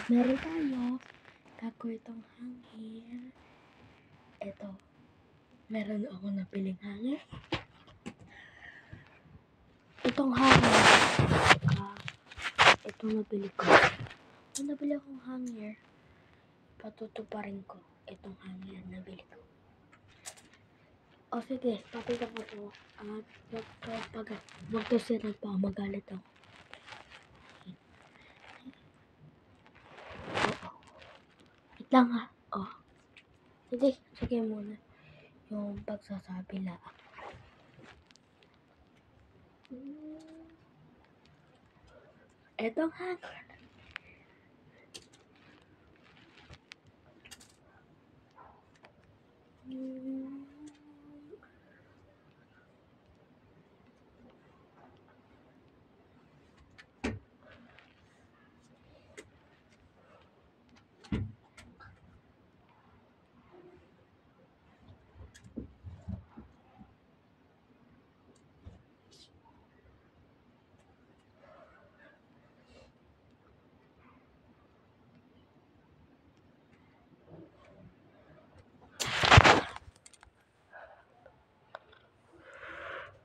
Meron tayo. Kako itong hangin. Ito. Meron ako napiling hangin. Itong hangin. Itong nabili ko. Kung nabili akong hanger, patutuparin ko itong hanger na nabili ko. O sige, papita ko to. At magkasiran pa ako, magalit ako. Wait lang ha. Oh. Sige muna. Yung pagsasabi lang. Etong hanger.